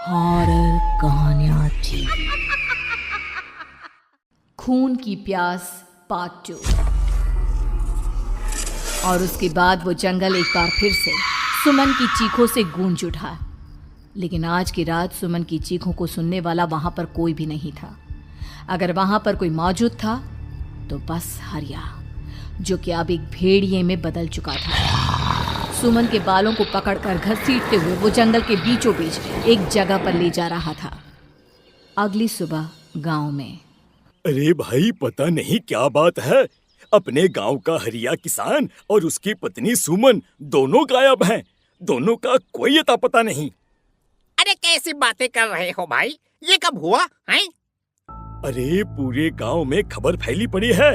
Horror कहानियां थी। खून की प्यास पार्ट 2। और उसके बाद वो जंगल एक बार फिर से सुमन की चीखों से गूंज उठा। लेकिन आज की रात सुमन की चीखों को सुनने वाला वहां पर कोई भी नहीं था। अगर वहां पर कोई मौजूद था तो बस हरिया, जो कि अब एक भेड़िए में बदल चुका था। सुमन के बालों को पकड़कर घसीटते हुए वो जंगल के बीचों बीच एक जगह पर ले जा रहा था। अगली सुबह गांव में। अरे भाई, पता नहीं क्या बात है, अपने गांव का हरिया किसान और उसकी पत्नी सुमन दोनों गायब हैं। दोनों का कोई अता पता नहीं। अरे कैसी बातें कर रहे हो भाई, ये कब हुआ है? अरे पूरे गांव में खबर फैली पड़ी है।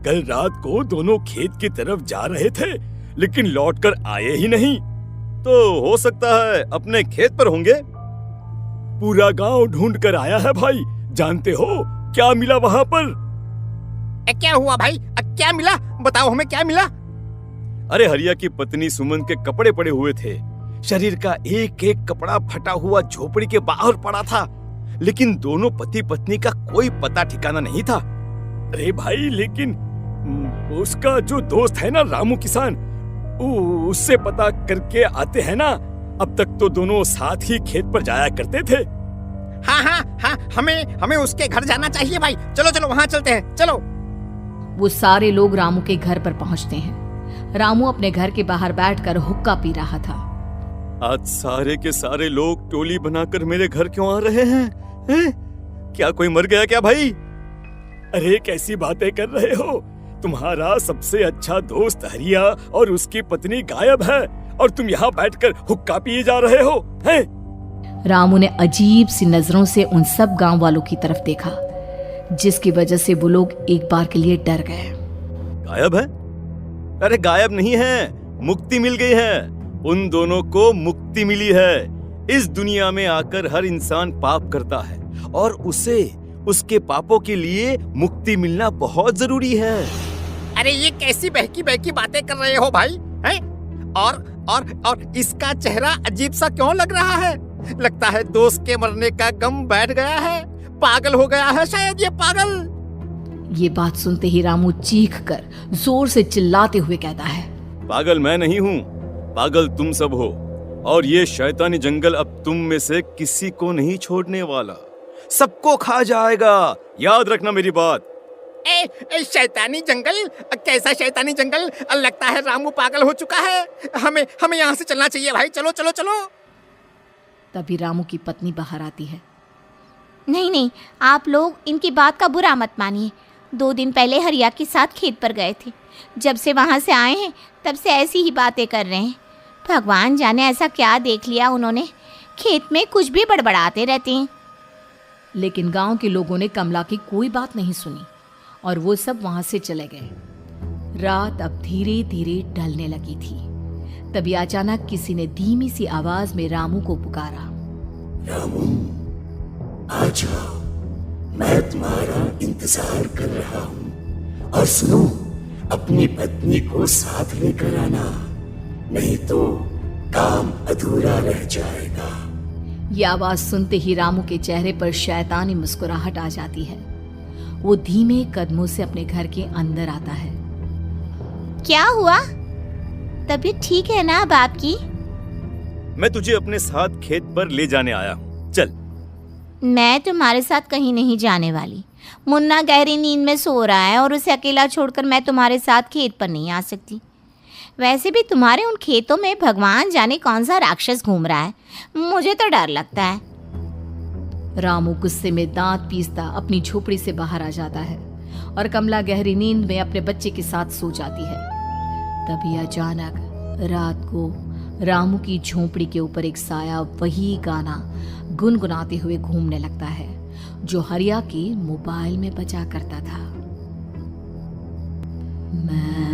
कल रात को दोनों खेत की तरफ जा रहे थे, लेकिन लौटकर आए ही नहीं। तो हो सकता है अपने खेत पर होंगे। पूरा गांव ढूंढ कर आया है भाई। जानते हो क्या मिला वहां पर? क्या हुआ भाई? क्या मिला? बताओ हमें, क्या मिला? अरे हरिया की पत्नी सुमन के कपड़े पड़े हुए थे। शरीर का एक एक कपड़ा फटा हुआ झोपड़ी के बाहर पड़ा था, लेकिन दोनों पति पत्नी का कोई पता ठिकाना नहीं था। अरे भाई, लेकिन उसका जो दोस्त है ना रामू किसान, उससे पता करके आते हैं ना। अब तक तो दोनों साथ ही खेत पर जाया करते थे। हाँ, हमें उसके घर जाना चाहिए भाई। चलो वहाँ चलते हैं, चलो। वो सारे लोग रामू के घर पर पहुंचते हैं। रामू अपने घर के बाहर बैठकर हुक्का पी रहा था। आज सारे के सारे लोग टोली बनाकर मेरे घर क्यों आ रहे हैं? क्या कोई मर गया क्या भाई? अरे कैसी बातें कर रहे हो? तुम्हारा सबसे अच्छा दोस्त हरिया और उसकी पत्नी गायब है, और तुम यहाँ बैठकर हुक्का पिए जा रहे हो हैं? रामू ने अजीब सी नजरों से उन सब गांव वालों की तरफ देखा, जिसकी वजह से वो लोग एक बार के लिए डर गए। गायब है? अरे गायब नहीं है, मुक्ति मिल गई है। उन दोनों को मुक्ति मिली है। इस दुनिया में आकर हर इंसान पाप करता है, और उसे उसके पापों के लिए मुक्ति मिलना बहुत जरूरी है। अरे ये कैसी बहकी बहकी बातें कर रहे हो भाई, हैं? और इसका चेहरा अजीब सा क्यों लग रहा है? लगता है दोस्त के मरने का गम बैठ गया है। पागल हो गया है शायद ये पागल। ये बात सुनते ही रामू चीख कर जोर से चिल्लाते हुए कहता है, पागल मैं नहीं हूँ, पागल तुम सब हो। और ये शैतानी जंगल अब तुम में से किसी को नहीं छोड़ने वाला, सबको खा जाएगा। याद रखना मेरी बात। शैतानी जंगल? कैसा शैतानी जंगल? लगता है रामू पागल हो चुका है। हमें यहाँ से चलना चाहिए भाई। चलो। तभी रामू की पत्नी बाहर आती है। नहीं, आप लोग इनकी बात का बुरा मत मानिए। 2 दिन पहले हरिया के साथ खेत पर गए थे। जब से वहाँ से आए हैं तब से ऐसी ही बातें कर रहे हैं। भगवान जाने ऐसा क्या देख लिया उन्होंने, खेत में कुछ भी बड़बड़ाते रहते हैं। लेकिन गांव के लोगों ने कमला की कोई बात नहीं सुनी, और वो सब वहां से चले गए। रात अब धीरे धीरे ढलने लगी थी। तभी अचानक किसी ने धीमी सी आवाज में रामू को पुकारा। रामू, आ जाओ, मैं तुम्हारा इंतजार कर रहा हूँ। और सुनो, अपनी पत्नी को साथ लेकर आना, नहीं तो काम अधूरा रह जाएगा। ये आवाज सुनते ही रामू के चेहरे पर शैतानी मुस्कुराहट आ जाती है। वो धीमे कदमों से अपने घर के अंदर आता है। क्या हुआ? तबीयत ठीक है ना अब आपकी? मैं तुझे अपने साथ खेत पर ले जाने आया हूँ, चल। मैं तुम्हारे साथ कहीं नहीं जाने वाली। मुन्ना गहरी नींद में सो रहा है, और उसे अकेला छोड़कर मैं तुम्हारे साथ खेत पर नहीं आ सकती। वैसे भी तुम्हारे उन खेतों में भगवान जाने कौन सा राक्षस घूम रहा है, मुझे तो डर लगता है। रामू गुस्से में दांत पीसता अपनी झोपड़ी से बाहर आ जाता है, और कमला गहरी नींद में अपने बच्चे के साथ सो जाती है। तभी अचानक रात को रामू की झोपड़ी के ऊपर एक साया वही गाना गुनगुनाते हुए घूमने लगता है, जो हरिया के मोबाइल में बजा करता था। मैं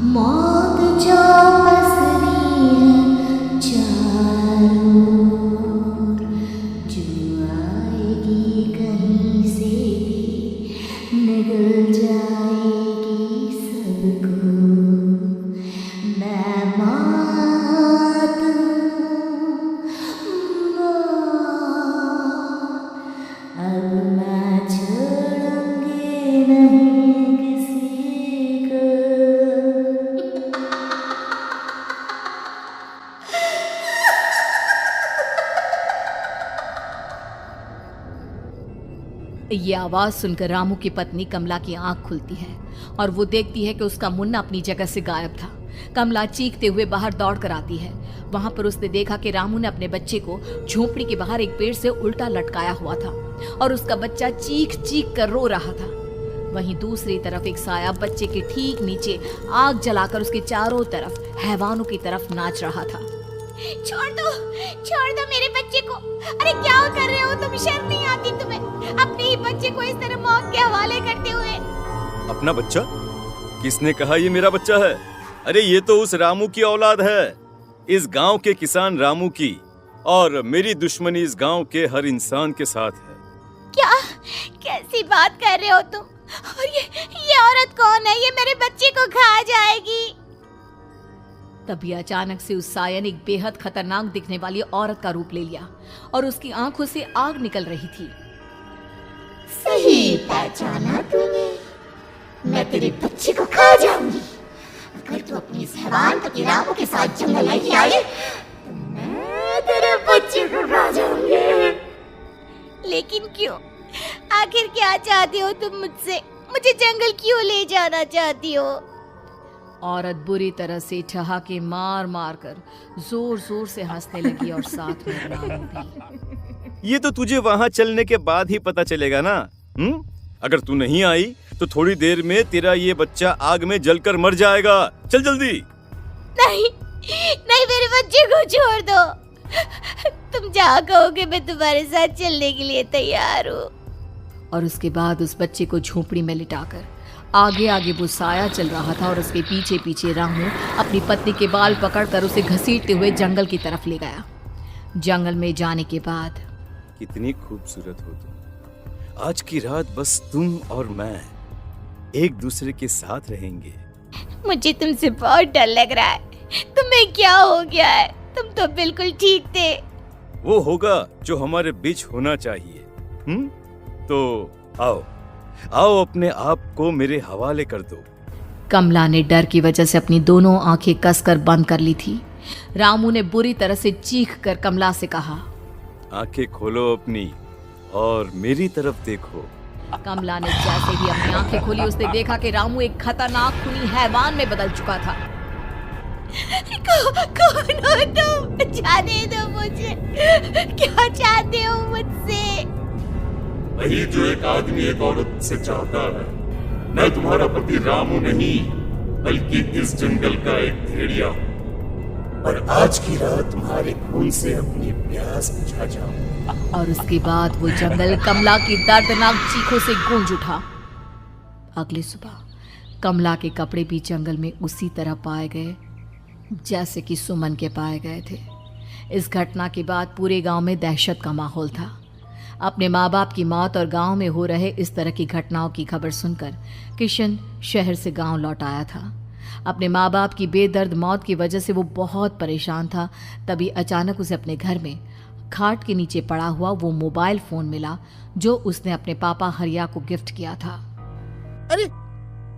मौत जो पसरी है चारों ओर, जो आएगी कहीं से भी निगल जाएगी सबको। मैं ये आवाज सुनकर रामू की पत्नी कमला की आंख खुलती है और वो देखती है कि उसका मुन्ना अपनी जगह से गायब था। कमला चीखते हुए बाहर दौड़ कर आती है। वहां पर उसने देखा कि रामू ने अपने बच्चे को झोपड़ी के बाहर एक पेड़ से उल्टा लटकाया हुआ था और उसका बच्चा चीख चीख कर रो रहा था। वहीं दूसरी तरफ एक साया बच्चे के ठीक नीचे आग जलाकर उसके चारों तरफ हैवानों की तरफ नाच रहा था। छोड़ दो मेरे बच्चे को। अरे क्या कर रहे हो तुम? शर्म नहीं आती तुम्हें? अपने ही बच्चे को इस तरह मौत के हवाले करते हुए। अपना बच्चा? किसने कहा ये मेरा बच्चा है? अरे ये तो उस रामू की औलाद है, इस गांव के किसान रामू की, और मेरी दुश्मनी इस गांव के हर इंसान के साथ है। क्या? कैसी बात कर रहे हो तुम? और ये औरत कौन है? ये मेरे बच्चे को खा जाएगी। तभी अचानक से उस साया ने एक बेहद खतरनाक दिखने वाली औरत का रूप ले लिया और उसकी आंखों से आग निकल रही थी। सही पहचाना तूने, मैं तेरे बच्चे को खा जाऊंगी। अगर तू अपनी इस हैवान पति रामू के साथ जंगल नहीं आई तो मैं तेरे बच्चे को खा जाऊंगी। लेकिन क्यों? आखिर क्या चाहती हो तुम मुझसे? मुझे जंगल क्यों ले जाना चाहती हो? औरत बुरी तरह से ठहाके मार मार कर जोर जोर से हंसने लगी और साथ में रामू भी। ये तो तुझे वहाँ चलने के बाद ही पता चलेगा ना। अगर तू नहीं आई तो थोड़ी देर में तेरा ये बच्चा आग में जलकर मर जाएगा। चल जल्दी। नहीं, मेरे बच्चे को छोड़ दो। तुम जहाँ कहोगे मैं तुम्हारे साथ चलने के लिए तैयार हूँ। और उसके बाद उस बच्चे को झोपड़ी में लिटाकर आगे आगे वो साया चल रहा था और उसके पीछे पीछे रामू अपनी पत्नी के बाल पकड़कर उसे घसीटते हुए जंगल की तरफ ले गया। जंगल में जाने के बाद, कितनी खूबसूरत हो तुम। आज की रात बस तुम और मैं एक दूसरे के साथ रहेंगे। मुझे तुमसे बहुत डर लग रहा है। तुम्हें क्या हो गया है? तुम तो बिल्कुल ठीक थे। वो होगा जो हमारे बीच होना चाहिए। तो आओ अपने आप को मेरे हवाले कर दो। कमला ने डर की वजह से अपनी दोनों आंखें कसकर बंद कर ली थी। रामू ने बुरी तरह से चीख कर कमला से कहा, आंखें खोलो अपनी और मेरी तरफ देखो। कमला ने जैसे ही अपनी आंखें खोली उसने देखा कि रामू एक खतरनाक खूनी हैवान में बदल चुका था। कौन हो तुम? जाने दो मुझे। क्या चाहते हो मुझसे? वही जो एक आदमी एक औरत से चाहता है। मैं तुम्हारा पति रामू नहीं, बल्कि इस जंगल का एक भेड़िया हूँ, और आज की रात तुम्हारे खून से अपनी प्यास बुझा जाऊं। और उसके बाद वो जंगल कमला की दर्दनाक चीखों से गूंज उठा। अगली सुबह कमला के कपड़े भी जंगल में उसी तरह पाए गए जैसे कि सुमन के पाए गए थे। इस घटना के बाद पूरे गांव में दहशत का माहौल था। अपने माँ बाप की मौत और गांव में हो रहे इस तरह की घटनाओं की खबर सुनकर किशन शहर से गांव लौट आया था। अपने माँ बाप की बेदर्द मौत की वजह से वो बहुत परेशान था। तभी अचानक उसे अपने घर में खाट के नीचे पड़ा हुआ वो मोबाइल फोन मिला जो उसने अपने पापा हरिया को गिफ्ट किया था। अरे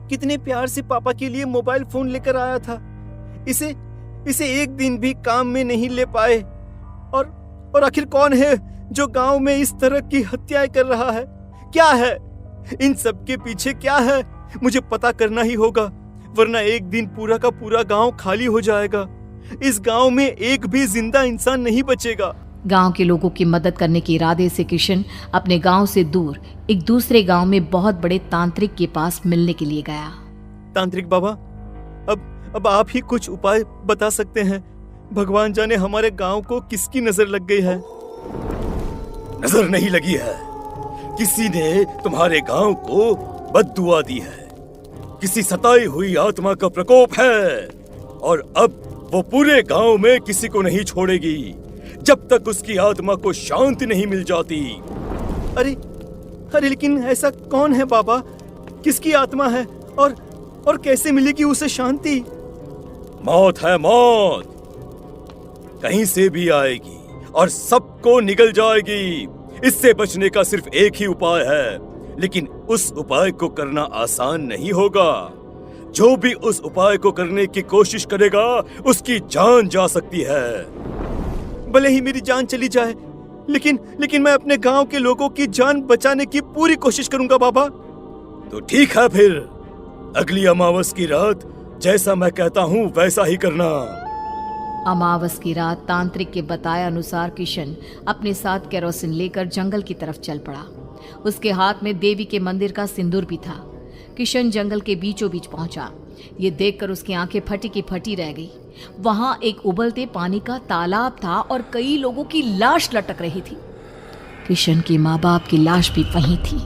कितने प्यार से पापा के लिए मोबाइल फोन लेकर आया था। इसे एक दिन भी काम में नहीं ले पाए। और आखिर कौन है जो गांव में इस तरह की हत्याएं कर रहा है? क्या है इन सब के पीछे? क्या है? मुझे पता करना ही होगा, वरना एक दिन पूरा का पूरा गांव खाली हो जाएगा। इस गांव में एक भी जिंदा इंसान नहीं बचेगा। गांव के लोगों की मदद करने के इरादे से किशन अपने गांव से दूर एक दूसरे गांव में बहुत बड़े तांत्रिक के पास मिलने के लिए गया। तांत्रिक बाबा, अब आप ही कुछ उपाय बता सकते हैं। भगवान जाने हमारे गांव को किसकी नजर लग गई है। नजर नहीं लगी है, किसी ने तुम्हारे गांव को बद्दुआ दी है। किसी सताई हुई आत्मा का प्रकोप है और अब वो पूरे गांव में किसी को नहीं छोड़ेगी जब तक उसकी आत्मा को शांति नहीं मिल जाती। अरे लेकिन ऐसा कौन है बाबा? किसकी आत्मा है और कैसे मिलेगी उसे शांति? मौत है मौत, कहीं से भी आएगी और सबको निगल जाएगी। इससे बचने का सिर्फ एक ही उपाय है, लेकिन उस उपाय को करना आसान नहीं होगा। जो भी उस उपाय को करने की कोशिश करेगा उसकी जान जा सकती है। भले ही मेरी जान चली जाए, लेकिन मैं अपने गांव के लोगों की जान बचाने की पूरी कोशिश करूंगा बाबा। तो ठीक है, फिर अगली अमावस की रात जैसा मैं कहता हूँ वैसा ही करना। अमावस की रात तांत्रिक के बताए अनुसार किशन अपने साथ केरोसिन लेकर जंगल की तरफ चल पड़ा। उसके हाथ में देवी के मंदिर का सिंदूर भी था। किशन जंगल के बीचों बीच पहुंचा। ये देखकर उसकी आंखें फटी की फटी रह गई। वहां एक उबलते पानी का तालाब था और कई लोगों की लाश लटक रही थी। किशन के माँ बाप की लाश भी वहीं थी।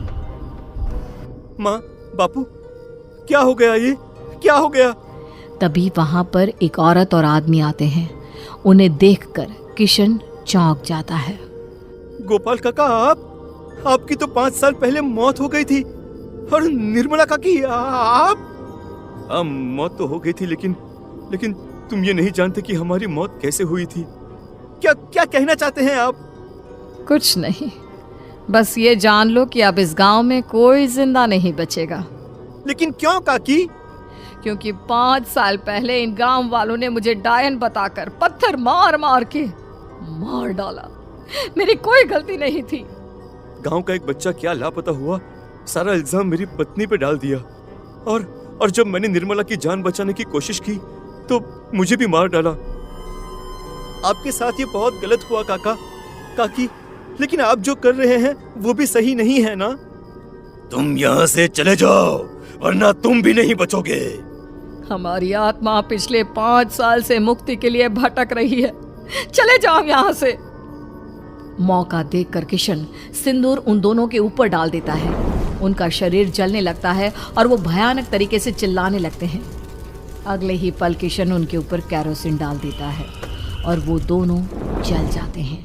माँ, बापू, क्या हो गया? ये क्या हो गया? तभी वहां पर एक औरत और आदमी आते हैं। उन्हें देखकर किशन चौंक जाता है। गोपाल काका, आपकी तो 5 साल पहले मौत हो गई थी। और निर्मला काकी, आप? हाँ, मौत तो हो गई थी, लेकिन तुम ये नहीं जानते कि हमारी मौत कैसे हुई थी। क्या कहना चाहते हैं आप? कुछ नहीं, बस ये जान लो कि अब इस गांव में कोई जिंदा नहीं बचेगा। लेकिन क्यों काकी? क्योंकि 5 साल पहले इन गांव वालों ने मुझे डायन बताकर पत्थर मार मार के मार डाला। मेरी कोई गलती नहीं थी। गांव का एक बच्चा क्या लापता हुआ, सारा इल्जाम मेरी पत्नी पे डाल दिया। और जब मैंने निर्मला की जान बचाने की कोशिश की तो मुझे भी मार डाला। आपके साथ ये बहुत गलत हुआ काकी, लेकिन आप जो कर रहे हैं वो भी सही नहीं है ना? तुम यहाँ से चले जाओ, वरना तुम भी नहीं बचोगे। हमारी आत्मा पिछले 5 साल से मुक्ति के लिए भटक रही है। चले जाओ यहाँ से। मौका देखकर किशन सिंदूर उन दोनों के ऊपर डाल देता है। उनका शरीर जलने लगता है और वो भयानक तरीके से चिल्लाने लगते हैं। अगले ही पल किशन उनके ऊपर केरोसिन डाल देता है और वो दोनों जल जाते हैं।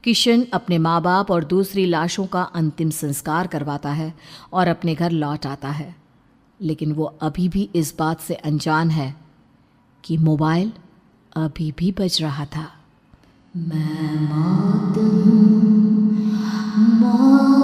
किशन अपने माँ बाप और दूसरी लाशों का अंतिम संस्कार करवाता है और अपने घर लौट आता है। लेकिन वो अभी भी इस बात से अनजान है कि मोबाइल अभी भी बज रहा था। मैं मौत हूँ, मौत।